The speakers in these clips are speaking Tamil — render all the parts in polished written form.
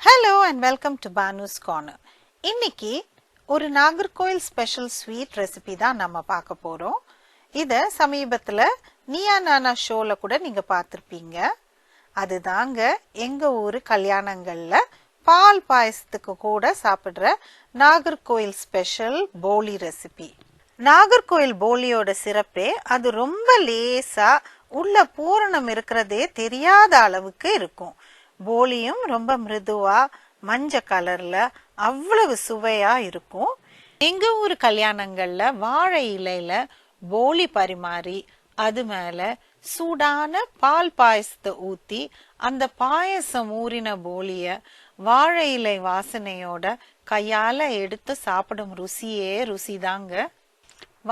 Hello and welcome to Bhanu's Corner. இன்னைக்கு ஒரு நாகர்கோயில் ஸ்பெஷல் ஸ்வீட் ரெசிபி தான் நம்ம பார்க்க போறோம். இத சமீபத்துல நீயா நானா ஷோல கூட நீங்க பார்த்திருப்பீங்க. அதுதாங்க எங்க ஊரு கல்யாணங்கள்ல பால் பாயசத்துக்கு கூட சாப்பிடுற நாகர்கோயில் ஸ்பெஷல் போலி ரெசிபி. நாகர்கோயில் போலியோட சிறப்பே அது ரொம்ப லேசா உள்ள பூரணம் இருக்கிறதே தெரியாத அளவுக்கு இருக்கும். போலியும் ரொம்ப மிருதுவா மஞ்சள் கலர்ல அவ்வளவு சுவையா இருக்கும். எங்க ஊர் கல்யாணங்கள்ல வாழை இலையில போலி பரிமாறி அது மேல சூடான பால் பாயசத்தை ஊத்தி அந்த பாயசம் ஊறின போலிய வாழை இலை வாசனையோட கையால எடுத்து சாப்பிடும் ருசியே ருசிதாங்க.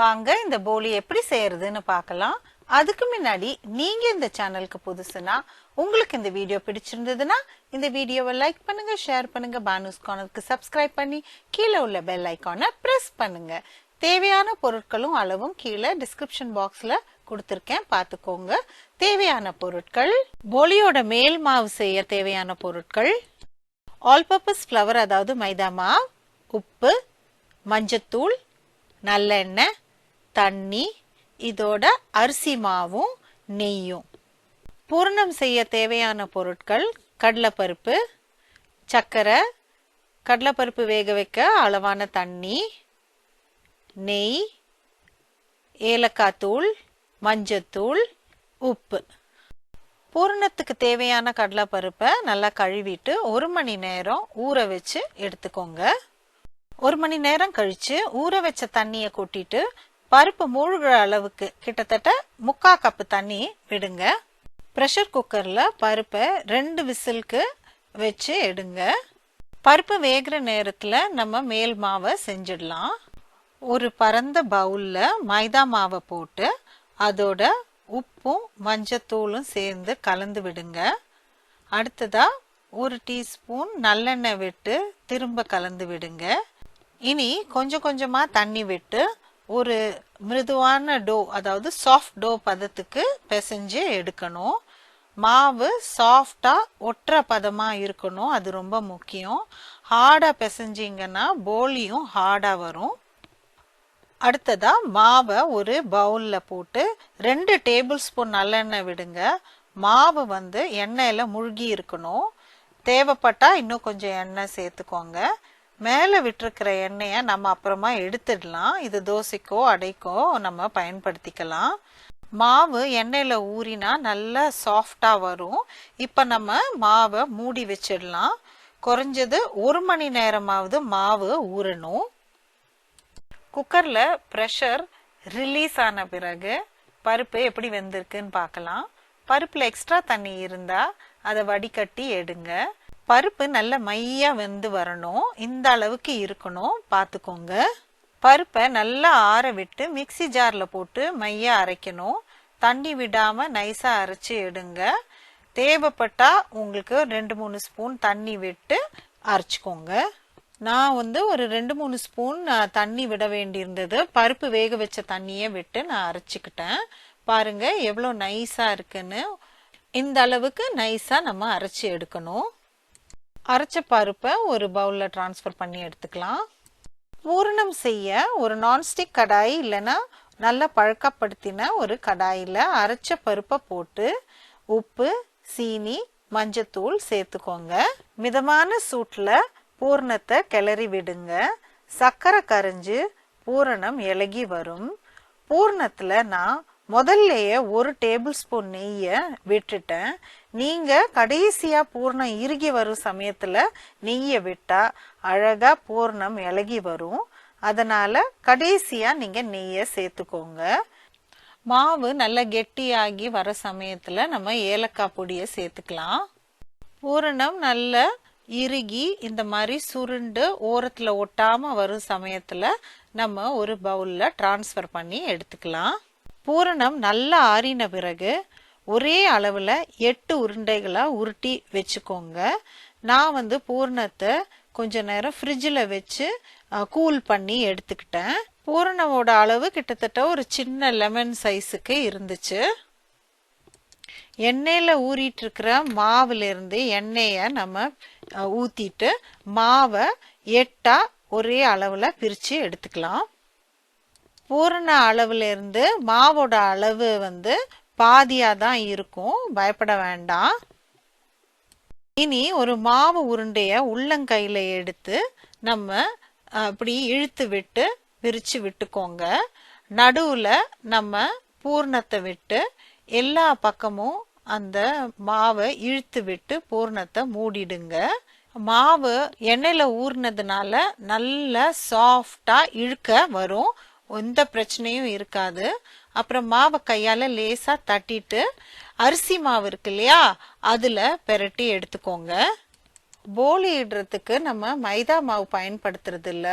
வாங்க இந்த போலி எப்படி செய்யறதுன்னு பார்க்கலாம். அதுக்கு முன்னாடி நீங்க இந்த சேனலுக்கு புதுசுனா உங்களுக்கு இந்த வீடியோ பிடிச்சிருந்ததுன்னா இந்த வீடியோவை லைக் பண்ணுங்க, ஷேர் பண்ணுங்க, பானுஸ் கார்னருக்கு சப்ஸ்கிரைப் பண்ணி கீழே உள்ள பெல் ஐக்கானை பிரஸ் பண்ணுங்க. தேவையான பொருட்களும் அளவும் கீழே டிஸ்கிரிப்ஷன் பாக்ஸ்ல கொடுத்திருக்கேன், பார்த்துக்கோங்க. தேவையான பொருட்கள்: போலியோட மேல் மாவு செய்ய தேவையான பொருட்கள்: ஆல் பர்பஸ் ஃப்ளவர் அதாவது மைதா மாவு, உப்பு, மஞ்சத்தூள், நல்லெண்ணெய், தண்ணி, இதோட அரிசி மாவும் நெய்யும். பூரணம் செய்ய தேவையான பொருட்கள்: கடலைப்பருப்பு, சர்க்கரை, கடலைப்பருப்பு வேக வைக்க அளவான தண்ணி, நெய், ஏலக்காய் தூள், மஞ்சத்தூள், உப்பு. பூரணத்துக்கு தேவையான கடலைப்பருப்பை நல்லா கழுவிட்டு 1 மணி நேரம் ஊற வச்சு எடுத்துக்கோங்க. 1 மணி நேரம் கழிச்சு ஊற வச்ச தண்ணியை கூட்டிட்டு பருப்பு மூழ்கிற அளவுக்கு கிட்டத்தட்ட 3/4 கப்பு தண்ணி விடுங்க. ப்ரெஷர் குக்கர்ல பருப்பை 2 விசிலுக்கு வச்சு எடுங்க. பருப்பு வேகிற நேரத்துல நம்ம மேல் மாவை செஞ்சிடலாம். ஒரு பரந்த பவுல்ல மைதா மாவை போட்டு அதோட உப்பும் மஞ்சத்தூளும் சேர்ந்து கலந்து விடுங்க. அடுத்ததா 1 டீஸ்பூன் நல்லெண்ணெய் விட்டு திரும்ப கலந்து விடுங்க. இனி கொஞ்சம் கொஞ்சமா தண்ணி விட்டு ஒரு மிருதுவான டோ அதாவது சாஃப்ட் டோ பதத்துக்கு பிசைஞ்சு எடுக்கணும். மாவு சாஃப்டா ஒற்ற பதமா இருக்கணும், அது ரொம்ப முக்கியம். ஹார்டா பிசைஞ்சிங்கன்னா போலியும் ஹார்டா வரும். அடுத்ததா மாவை ஒரு பவுல்ல போட்டு 2 டேபிள் ஸ்பூன் நல்லெண்ணெய் விடுங்க. மாவு எண்ணெயில முழுகி இருக்கணும். தேவைப்பட்டா இன்னும் கொஞ்சம் எண்ணெய் சேர்த்துக்கோங்க. மேலே விட்டுருக்கிற எண்ணெயை நம்ம அப்புறமா எடுத்துடலாம். இது தோசைக்கோ அடைக்கோ நம்ம பயன்படுத்திக்கலாம். மாவு எண்ணெயில ஊறினா நல்லா சாஃப்டா வரும். இப்ப நம்ம மாவை மூடி வச்சிடலாம். குறைஞ்சது 1 மணி நேரமாவது மாவு ஊறணும். குக்கர்ல ப்ரெஷர் ரிலீஸ் ஆன பிறகு பருப்பு எப்படி வெந்திருக்குன்னு பார்க்கலாம். பருப்புல எக்ஸ்ட்ரா தண்ணி இருந்தா அதை வடிகட்டி எடுங்க. பருப்பு நல்ல மையா வெந்து வரணும், இந்த அளவுக்கு இருக்கணும், பார்த்துக்கோங்க. பருப்பை நல்லா ஆற விட்டு மிக்சி ஜார்ல போட்டு மையா அரைக்கணும். தண்ணி விடாம நைஸா அரைச்சி எடுங்க. தேவைப்பட்டா உங்களுக்கு 2-3 ஸ்பூன் தண்ணி விட்டு அரைச்சிக்கோங்க. நான் ஒரு 2-3 ஸ்பூன் தண்ணி விட வேண்டியிருந்தது. பருப்பு வேக வச்ச தண்ணியை விட்டு நான் அரைச்சிக்கிட்டேன். பாருங்க எவ்வளோ நைஸா இருக்குன்னு. இந்த அளவுக்கு நைஸா நம்ம அரைச்சி எடுக்கணும். அரைச்ச பருப்பை ஒரு பவுல்ல டிரான்ஸ்ஃபர் பண்ணி எடுத்துக்கலாம். பூரணம் செய்ய ஒரு நான்ஸ்டிக் கடாய் இல்லைன்னா நல்லா பழக்கப்படுத்தின ஒரு கடாயில அரைச்ச பருப்பை போட்டு உப்பு, சீனி, மஞ்சத்தூள் சேர்த்துக்கோங்க. மிதமான சூட்ல பூரணத்தை கிளறி விடுங்க. சர்க்கரை கரைஞ்சு பூரணம் இலகி வரும். பூரணத்துல நான் முதல்லையே 1 டேபிள் ஸ்பூன் நெய்ய விட்டுட்டேன். நீங்க கடைசியா பூர்ணம் இறுகி வரும் சமயத்துல நெய்ய விட்டா அழகா பூர்ணம் இலகி வரும். அதனால கடைசியா நீங்க நெய்ய சேர்த்துக்கோங்க. மாவு நல்லா கெட்டியாகி வர சமயத்துல நம்ம ஏலக்காய் பொடிய சேர்த்துக்கலாம். பூரணம் நல்லா இறுகி இந்த மாதிரி சுருண்டு ஓரத்துல ஒட்டாம வரும் சமயத்துல நம்ம ஒரு பவுல்ல டிரான்ஸ்ஃபர் பண்ணி எடுத்துக்கலாம். பூரணம் நல்லா ஆறின பிறகு ஒரே அளவுல 8 உருண்டைகளா உருட்டி வச்சுக்கோங்க. நான் பூரணத்தை கொஞ்ச நேரம் ஃப்ரிட்ஜில் வச்சு கூல் பண்ணி எடுத்துக்கிட்டேன். பூரணமோட அளவு கிட்டத்தட்ட ஒரு சின்ன லெமன் சைஸுக்கு இருந்துச்சு. எண்ணெயில ஊறிட்டு இருக்கிற மாவுல இருந்து எண்ணெயை நம்ம ஊத்திட்டு மாவை 8 ஒரே அளவுல பிரிச்சு எடுத்துக்கலாம். பூரண அளவுல இருந்து மாவோட அளவு பாதியா தான் இருக்கும், பயப்பட வேண்டாம். இனி ஒரு மாவு உருண்டைய உள்ளங்கையில எடுத்து நம்ம அப்படி இழுத்து விட்டு விரிச்சு விட்டுக்கோங்க. நடுவுல நம்ம பூர்ணத்தை விட்டு எல்லா பக்கமும் அந்த மாவை இழுத்து விட்டு பூர்ணத்தை மூடிடுங்க. மாவு எண்ணெயில ஊறினதுனால நல்ல சாஃப்டா இழுக்க வரும், எந்த பிரச்சனையும் இருக்காது. அப்புறம் மாவை கையால லேசா தட்டிட்டு அரிசி மாவு இருக்கு இல்லையா, அதுல பெரட்டி எடுத்துக்கோங்க. போலி இடுறதுக்கு நம்ம மைதா மாவு பயன்படுத்துறது இல்ல.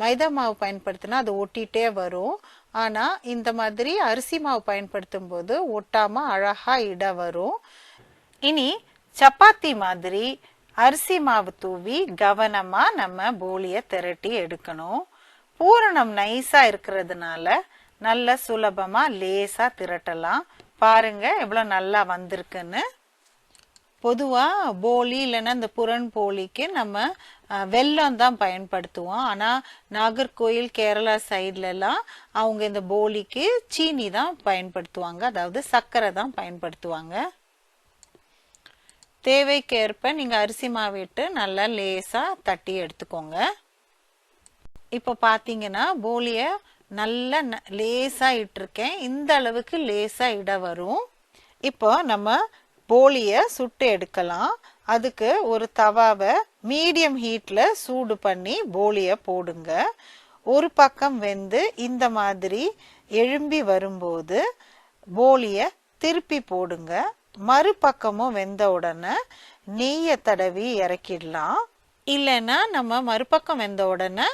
மைதா மாவு பயன்படுத்தினா அது ஒட்டிட்டே வரும். ஆனா இந்த மாதிரி அரிசி மாவு பயன்படுத்தும் போது ஒட்டாம அழகா இட வரும். இனி சப்பாத்தி மாதிரி அரிசி மாவு தூவி கவனமா நம்ம போலிய திரட்டி எடுக்கணும். பூரணம் நைஸா இருக்கிறதுனால நல்ல சுலபமா லேசா திரட்டலாம். பாருங்க எவ்வளவு நல்லா வந்திருக்குன்னு. பொதுவா போலி இல்லைன்னா இந்த புரன் போலிக்கு நம்ம வெல்லம் தான் பயன்படுத்துவோம். ஆனா நாகர்கோயில் கேரளா சைட்ல எல்லாம் அவங்க இந்த போலிக்கு சீனி தான் பயன்படுத்துவாங்க, அதாவது சர்க்கரை தான் பயன்படுத்துவாங்க. தேவைக்கேற்ப நீங்க அரிசி மாவிட்டு நல்லா லேசா தட்டி எடுத்துக்கோங்க. இப்ப பாத்தீங்கன்னா போலிய நல்லா லேசா இட்டிருக்கேன், இந்த அளவுக்கு லேசா இட வரும். இப்போ நம்ம போலிய சுட்டு எடுக்கலாம். அதுக்கு ஒரு தவாவை மீடியம் ஹீட்ல சூடு பண்ணி போலிய போடுங்க. ஒரு பக்கம் வெந்து இந்த மாதிரி எழும்பி வரும்போது போலிய திருப்பி போடுங்க. மறுபக்கமும் வெந்த உடனே நெய்யை தடவி இறக்கிடலாம். இல்லைன்னா நம்ம மறுபக்கம் வெந்த உடனே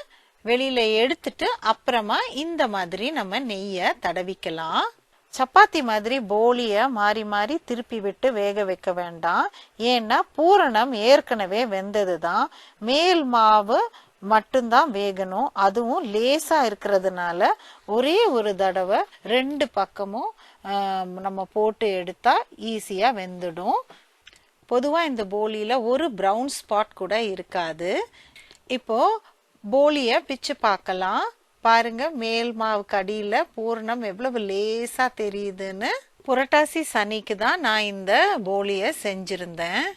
வெளியில எடுத்துட்டு அப்புறமா இந்த மாதிரி நம்ம நெய்யை தடவிக்கலாம். சப்பாத்தி மாதிரி போலிய மாறி மாறி திருப்பி விட்டு வேக வைக்க வேண்டாம். ஏன்னா பூரணம் ஏற்கனவே வெந்ததுதான், மேல் மாவு மட்டும்தான் வேகணும். அதுவும் லேசா இருக்கிறதுனால ஒரே ஒரு தடவை 2 பக்கமும் நம்ம போட்டு எடுத்தா ஈஸியா வெந்துடும். பொதுவா இந்த போலியில ஒரு பிரவுன் ஸ்பாட் கூட இருக்காது. இப்போ போலிய பிச்சு பார்க்கலாம். பாருங்க மேல் மாவுக்கு அடியில பூரணம் எவ்வளவு லேசா தெரியுதுன்னு. புரட்டாசி சனிக்கு தான் நான் இந்த போலிய செஞ்சிருந்தேன்.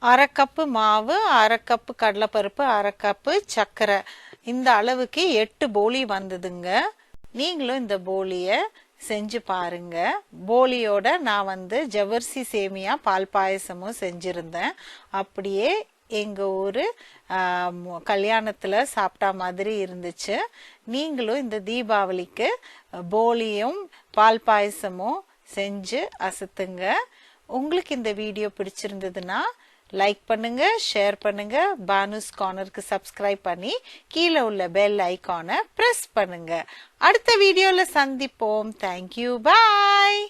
1/2 கப்பு மாவு, 1/2 கப்பு கடலைப்பருப்பு, 1/2 கப்பு சர்க்கரை, இந்த அளவுக்கு 8 போலி வந்ததுங்க. நீங்களும் இந்த போலிய செஞ்சு பாருங்க. போலியோட நான் ஜவ்வரிசி சேமியா பால் பாயசமும் செஞ்சிருந்தேன். அப்படியே எங்க ஊரு கல்யாணத்துல சாப்பிட்டா மாதிரி இருந்துச்சு. நீங்களும் இந்த தீபாவளிக்கு போலியும் பால் பாயசமும் செஞ்சு அசத்துங்க. உங்களுக்கு இந்த வீடியோ பிடிச்சிருந்ததுன்னா லைக் பண்ணுங்க, ஷேர் பண்ணுங்க, பானுஸ் கார்னருக்கு சப்ஸ்கிரைப் பண்ணி கீழே உள்ள பெல் ஐகானை பிரஸ் பண்ணுங்க. அடுத்த வீடியோல சந்திப்போம். தேங்க்யூ, பாய்.